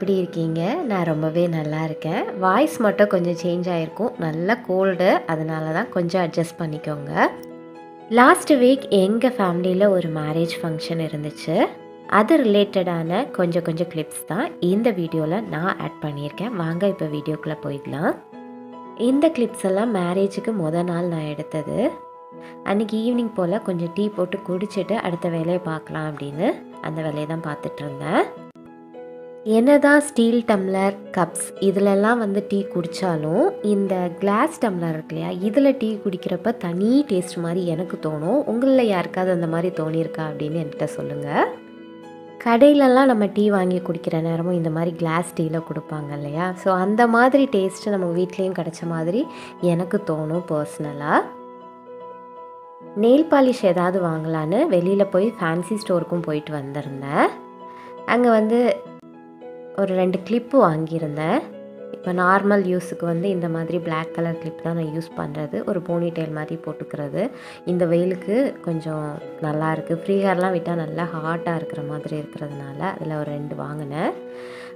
எப்படி இருக்கீங்க? நான் ரொம்பவே நல்லா இருக்கேன். வாய்ஸ் மட்டும் கொஞ்சம் சேஞ்ச் ஆகிருக்கும். நல்ல கோல்டு, அதனால தான் கொஞ்சம் அட்ஜஸ்ட் பண்ணிக்கோங்க. லாஸ்ட் வீக் எங்கள் ஃபேமிலியில் ஒரு மேரேஜ் ஃபங்க்ஷன் இருந்துச்சு. அது ரிலேட்டடான கொஞ்சம் கிளிப்ஸ் தான் இந்த வீடியோவில் நான் ஆட் பண்ணியிருக்கேன். வாங்க இப்போ வீடியோக்குள்ளே போயிடலாம். இந்த கிளிப்ஸ் எல்லாம் மேரேஜுக்கு நாள் நான் எடுத்தது. அன்றைக்கி ஈவினிங் போல் கொஞ்சம் டீ போட்டு குடிச்சிட்டு அடுத்த வேலையை பார்க்கலாம் அப்படின்னு அந்த வேலையை தான் பார்த்துட்டு இருந்தேன். என்னதான் ஸ்டீல் டம்ளர், கப்ஸ் இதிலெல்லாம் டீ குடித்தாலும் இந்த கிளாஸ் டம்ளர் இருக்கு இல்லையா, இதில் டீ குடிக்கிறப்ப தனி டேஸ்ட் மாதிரி எனக்கு தோணும். உங்களில் யாருக்காவது அந்த மாதிரி தோணியிருக்கா அப்படின்னு என்கிட்ட சொல்லுங்கள். கடையிலலாம் நம்ம டீ வாங்கி குடிக்கிற நேரமும் இந்த மாதிரி கிளாஸ் டீயில் கொடுப்பாங்க இல்லையா, ஸோ அந்த மாதிரி டேஸ்ட்டு நம்ம வீட்லேயும் கிடச்ச மாதிரி எனக்கு தோணும் பர்சனலாக. நெயில் பாலிஷ் ஏதாவது வாங்கலான்னு வெளியில் போய் ஃபேன்சி ஸ்டோருக்கும் போயிட்டு வந்திருந்தேன். அங்கே ஒரு 2 கிளிப்பு வாங்கியிருந்தேன். இப்போ நார்மல் யூஸுக்கு இந்த மாதிரி பிளாக் கலர் கிளிப் தான் நான் யூஸ் பண்ணுறது. ஒரு போனி டெயில் மாதிரி போட்டுக்கிறது. இந்த வெயிலுக்கு கொஞ்சம் நல்லாயிருக்கு. ஃப்ரீ ஹேர்லாம் விட்டால் நல்லா ஹாட்டாக இருக்கிற மாதிரி இருக்கிறதுனால அதில் ஒரு 2 வாங்கினேன்.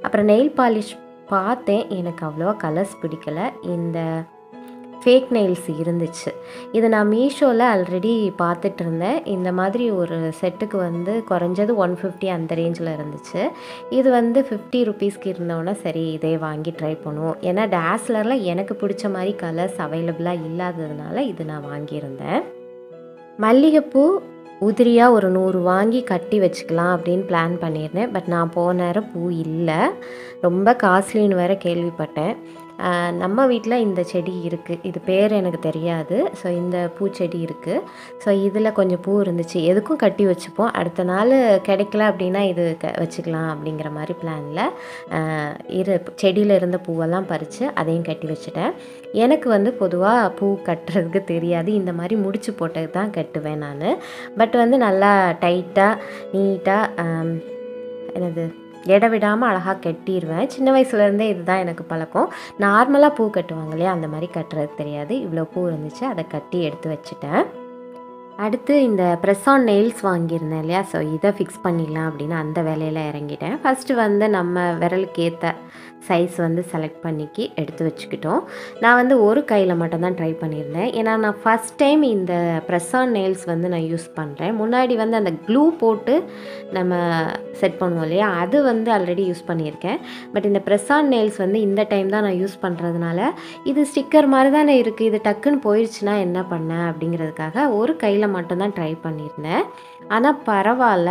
அப்புறம் நெயில் பாலிஷ் பார்த்தேன், எனக்கு அவ்வளோவா கலர்ஸ் பிடிக்கலை. இந்த ஃபேக் நெயில்ஸ் இருந்துச்சு. இதை நான் மீஷோவில் ஆல்ரெடி பார்த்துட்டு இருந்தேன். இந்த மாதிரி ஒரு செட்டுக்கு குறைஞ்சது 150 அந்த ரேஞ்சில் இருந்துச்சு. இது 50 ருபீஸ்க்கு இருந்தோன்னா சரி இதே வாங்கி ட்ரை பண்ணுவோம். ஏன்னா டேஸ்லரில் எனக்கு பிடிச்ச மாதிரி கலர்ஸ் அவைலபிளாக இல்லாததுனால இது நான் வாங்கியிருந்தேன். மல்லிகைப்பூ உதிரியாக ஒரு 100 வாங்கி கட்டி வச்சுக்கலாம் அப்படின்னு பிளான் பண்ணியிருந்தேன். பட் நான் போன நேரம் பூ இல்லை, ரொம்ப காஸ்ட்லின்னு வேறு கேள்விப்பட்டேன். நம்ம வீட்டில் இந்த செடி இருக்குது, இது பேர் எனக்கு தெரியாது. ஸோ இந்த பூச்செடி இருக்குது. ஸோ இதில் கொஞ்சம் பூ இருந்துச்சு, எதுக்கும் கட்டி வச்சுப்போம். அடுத்த நாள் கிடைக்கல அப்படின்னா இது வச்சுக்கலாம் அப்படிங்கிற மாதிரி பிளானில் செடியில் இருந்த பூவெல்லாம் பறித்து அதையும் கட்டி வச்சுட்டேன். எனக்கு பொதுவாக பூ கட்டுறதுக்கு தெரியாது. இந்த மாதிரி முடிச்சு போட்டது தான் கட்டுவேன் நான். பட் நல்லா டைட்டாக நீட்டாக என்னது எடை விடாமல் அழகாக கட்டிடுவேன். சின்ன வயசுலேருந்தே இதுதான் எனக்கு பழக்கம். நார்மலாக பூ கட்டுவாங்க இல்லையா, அந்த மாதிரி கட்டுறது தெரியாது. இவ்வளோ பூ இருந்துச்சு, அதை கட்டி எடுத்து வச்சுட்டேன். அடுத்து இந்த ப்ரெஸ் ஆன் நெயில்ஸ் வாங்கியிருந்தேன் இல்லையா, ஸோ இதை ஃபிக்ஸ் பண்ணிடலாம் அப்படின்னு அந்த வேலையில் இறங்கிட்டேன். ஃபஸ்ட்டு நம்ம விரலுக்கு ஏற்ற சைஸ் செலக்ட் பண்ணிக்கி எடுத்து வச்சுக்கிட்டோம். நான் ஒரு கையில் மட்டும்தான் ட்ரை பண்ணியிருந்தேன். ஏன்னா நான் ஃபஸ்ட் டைம் இந்த ப்ரெஸ் ஆன் நெயில்ஸ் நான் யூஸ் பண்ணுறேன். முன்னாடி அந்த க்ளூ போட்டு நம்ம செட் பண்ணுவோம் இல்லையா, அது ஆல்ரெடி யூஸ் பண்ணியிருக்கேன். பட் இந்த ப்ரெஸ் ஆன் நெயில்ஸ் இந்த டைம் தான் நான் யூஸ் பண்ணுறதுனால இது ஸ்டிக்கர் மாதிரி தானே இருக்குது, இது டக்குன்னு போயிடுச்சுன்னா என்ன பண்ணேன் அப்படிங்கிறதுக்காக ஒரு கையில் மட்டும்தான் ட்ரை பண்ணியிருந்தேன். ஆனால் பரவாயில்ல,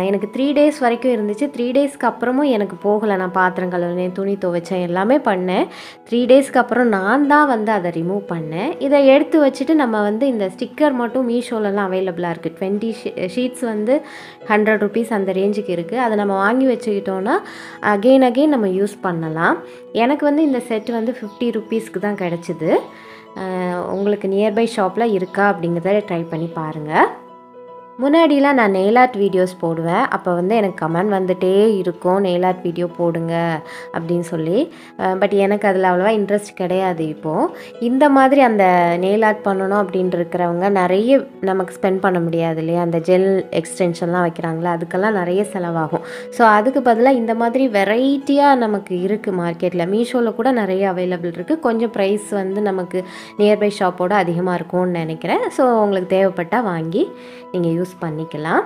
எனக்கு 3 டேஸ் வரைக்கும் இருந்துச்சு. 3 டேஸ்க்கு அப்புறமும் எனக்கு போகலை. நான் பாத்திரம் கழுவினேன், துணி துவைச்சேன், எல்லாமே பண்ணேன். 3 டேஸ்க்கு அப்புறம் நான் தான் அதை ரிமூவ் பண்ணேன். இதை எடுத்து வச்சுட்டு நம்ம இந்த ஸ்டிக்கர் மட்டும் மீஷோலலாம் அவைலபிளாக இருக்குது. 20 ஷீட்ஸ் 100 ருபீஸ் அந்த ரேஞ்சுக்கு இருக்குது. அதை நம்ம வாங்கி வச்சுக்கிட்டோன்னா அகெயின் நம்ம யூஸ் பண்ணலாம். எனக்கு இந்த செட் 50 ருபீஸ்க்கு தான் கிடச்சிது. உங்களுக்கு நியர்பை ஷாப்பில் இருக்கா அப்படிங்கிறத ட்ரை பண்ணி பாருங்கள். முன்னாடிலாம் நான் நெயில் ஆர்ட் வீடியோஸ் போடுவேன். அப்போ எனக்கு கமெண்ட் வந்துகிட்டே இருக்கும், நெயில் ஆர்ட் வீடியோ போடுங்க அப்படின்னு சொல்லி. பட் எனக்கு அதில் அவ்வளோவா இன்ட்ரெஸ்ட் கிடையாது. இப்போது இந்த மாதிரி அந்த நெயில் ஆர்ட் பண்ணணும் அப்படின்ட்டு இருக்கிறவங்க நிறைய நமக்கு ஸ்பெண்ட் பண்ண முடியாது இல்லையா, அந்த ஜெல் எக்ஸ்டென்ஷன்லாம் வைக்கிறாங்களா, அதுக்கெல்லாம் நிறைய செலவாகும். ஸோ அதுக்கு பதிலாக இந்த மாதிரி வெரைட்டியாக நமக்கு இருக்குது மார்க்கெட்டில். மீஷோவில் கூட நிறைய அவைலபிள் இருக்குது. கொஞ்சம் ப்ரைஸ் நமக்கு நியர்பை ஷாப்போட அதிகமாக இருக்கும்னு நினைக்கிறேன். ஸோ உங்களுக்கு தேவைப்பட்டால் வாங்கி நீங்கள் யூஸ் பண்ணிக்கலாம்.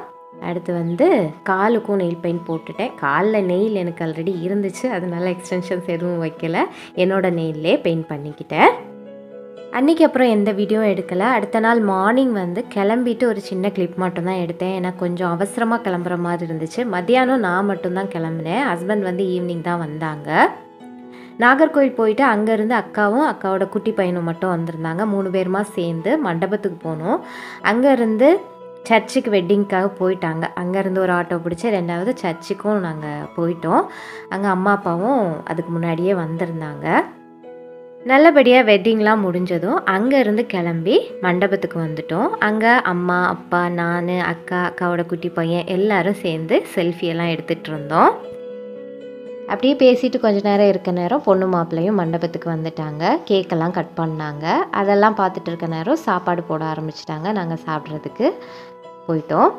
அடுத்து காலுக்கும் நெயில் பெயிண்ட் போட்டுட்டேன். காலில் நெயில் எனக்கு ஆல்ரெடி இருந்துச்சு, அதனால எக்ஸ்டென்ஷன்ஸ் எதுவும் வைக்கலை, என்னோடய நெயிலே பெயிண்ட் பண்ணிக்கிட்டேன். அன்றைக்கி அப்புறம் எந்த வீடியோவும் எடுக்கலை. அடுத்த நாள் மார்னிங் கிளம்பிட்டு ஒரு சின்ன கிளிப் மட்டும் தான் எடுத்தேன். ஏன்னா கொஞ்சம் அவசரமாக கிளம்புற மாதிரி இருந்துச்சு. மத்தியானம் நான் மட்டும்தான் கிளம்புனேன். ஹஸ்பண்ட் ஈவினிங் தான் வந்தாங்க. நாகர்கோவில் போயிட்டு அங்கேருந்து அக்காவும் அக்காவோட குட்டி பையனும் மட்டும் வந்திருந்தாங்க. 3 பேருமா சேர்ந்து மண்டபத்துக்கு போனோம். அங்கேருந்து சர்ச்சுக்கு வெட்டிங்க்காக போயிட்டாங்க. அங்கேருந்து ஒரு ஆட்டோ பிடிச்சி 2வது சர்ச்சுக்கும் நாங்கள் போயிட்டோம். அங்கே அம்மா அப்பாவும் அதுக்கு முன்னாடியே வந்திருந்தாங்க. நல்லபடியாக வெட்டிங்லாம் முடிஞ்சதும் அங்கேருந்து கிளம்பி மண்டபத்துக்கு வந்துட்டோம். அங்கே அம்மா அப்பா நான் அக்காவோட குட்டி பையன் எல்லோரும் சேர்ந்து செல்ஃபியெல்லாம் எடுத்துகிட்டு இருந்தோம். அப்படியே பேசிட்டு கொஞ்ச நேரம் இருக்க நேரம் பொண்ணு மாப்பிள்ளையும் மண்டபத்துக்கு வந்துட்டாங்க. கேக்கெல்லாம் கட் பண்ணாங்க. அதெல்லாம் பார்த்துட்டு இருக்க நேரம் சாப்பாடு போட ஆரம்பிச்சிட்டாங்க. நாங்கள் சாப்பிட்றதுக்கு போயிட்டோம்.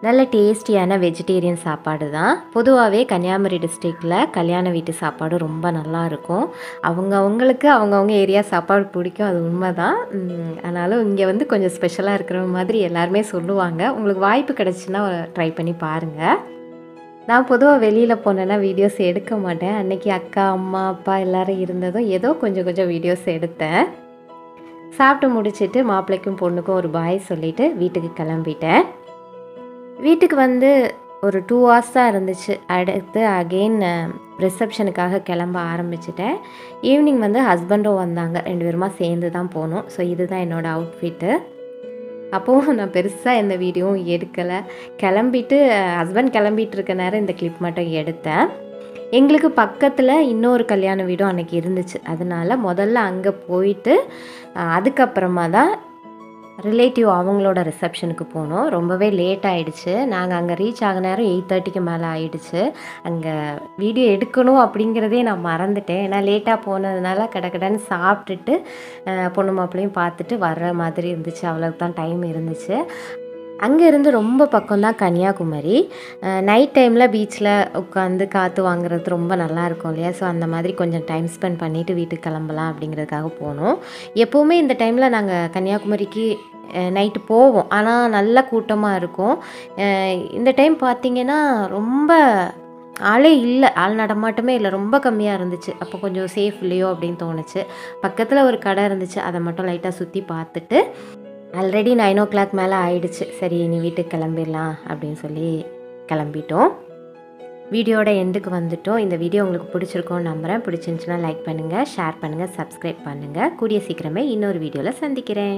நல்ல டேஸ்டியான வெஜிடேரியன் சாப்பாடு தான். பொதுவாகவே கன்னியாகுமரி டிஸ்ட்ரிக்டில் கல்யாண வீட்டு சாப்பாடு ரொம்ப நல்லாயிருக்கும். அவங்கவுங்களுக்கு அவங்கவுங்க ஏரியா சாப்பாடு பிடிக்கும், அது உண்மை தான். ஆனாலும் இங்கே வந்து கொஞ்சம் ஸ்பெஷலாக இருக்கிற மாதிரி எல்லாருமே சொல்லுவாங்க. உங்களுக்கு வாய்ப்பு கிடச்சுன்னா ட்ரை பண்ணி பாருங்கள். நான் பொதுவாக வெளியில் போனேன்னா வீடியோஸ் எடுக்க மாட்டேன். அன்றைக்கி அக்கா, அம்மா, அப்பா எல்லோரும் இருந்ததும் ஏதோ கொஞ்சம் கொஞ்சம் வீடியோஸ் எடுத்தேன். சாப்பிட்டு முடிச்சுட்டு மாப்பிள்ளைக்கும் பொண்ணுக்கும் ஒரு பாய் சொல்லிவிட்டு வீட்டுக்கு கிளம்பிட்டேன். வீட்டுக்கு வந்து ஒரு 2 hours தான் இருந்துச்சு. அடுத்து அகெயின் ரிசப்ஷனுக்காக கிளம்ப ஆரம்பிச்சிட்டேன். ஈவினிங் வந்து ஹஸ்பண்டும் வந்தாங்க. 2 பேருமா சேர்ந்து தான் போனோம். ஸோ இதுதான் என்னோடய அவுட்ஃபிட்டு. அப்போவும் நான் பெருசாக எந்த வீடியோவும் எடுக்கலை. கிளம்பிட்டு ஹஸ்பண்ட் கிளம்பிட்டு இருக்க நேரம் இந்த கிளிப் மட்டும் எடுத்தேன். எங்களுக்கு பக்கத்தில் இன்னொரு கல்யாண வீடும் அன்றைக்கி இருந்துச்சு. அதனால் முதல்ல அங்கே போயிட்டு அதுக்கப்புறமா தான் ரிலேட்டிவ் அவங்களோட ரிசப்ஷனுக்கு போனோம். ரொம்பவே லேட் ஆகிடுச்சு. நாங்கள் அங்கே ரீச் ஆக நேரம் 8:30க்கு மேலே ஆகிடுச்சு. அங்கே வீடியோ எடுக்கணும் அப்படிங்கிறதே நான் மறந்துட்டேன். ஏன்னா லேட்டாக போனதுனால கடன்னு சாப்பிட்டுட்டு பொண்ணு மாப்பிள்ளையும் பார்த்துட்டு வர்ற மாதிரி இருந்துச்சு. அவ்வளோக்கு தான் டைம் இருந்துச்சு. அங்கேருந்து ரொம்ப பக்கம்தான் கன்னியாகுமரி. நைட் டைமில் பீச்சில் உட்காந்து காற்று வாங்குறது ரொம்ப நல்லாயிருக்கும் இல்லையா? ஸோ அந்த மாதிரி கொஞ்சம் டைம் ஸ்பெண்ட் பண்ணிவிட்டு வீட்டுக்கு கிளம்பலாம் அப்படிங்கிறதுக்காக போனோம். எப்போவுமே இந்த டைமில் நாங்கள் கன்னியாகுமரிக்கு நைட்டு போவோம். ஆனால் நல்ல கூட்டமாக இருக்கும். இந்த டைம் பார்த்திங்கன்னா ரொம்ப ஆளே இல்லை, ஆள் நடமாட்டமே இல்லை, ரொம்ப கம்மியாக இருந்துச்சு. அப்போ கொஞ்சம் சேஃப் இல்லையோ அப்படின்னு தோணுச்சு. பக்கத்தில் ஒரு கடை இருந்துச்சு, அதை மட்டும் லைட்டாக சுற்றி பார்த்துட்டு ஆல்ரெடி 9 o'clock மேலே ஆயிடுச்சு. சரி இனி வீட்டுக்கு கிளம்பிடலாம் அப்படின்னு சொல்லி கிளம்பிட்டோம். வீடியோட எண்டுக்கு வந்துட்டோம். இந்த வீடியோ உங்களுக்கு பிடிச்சிருக்கோன்னு நம்புகிறேன். பிடிச்சிருந்துச்சுன்னா லைக் பண்ணுங்கள், ஷேர் பண்ணுங்கள், சப்ஸ்கிரைப் பண்ணுங்கள். கூடிய சீக்கிரமே இன்னொரு வீடியோவில் சந்திக்கிறேன்.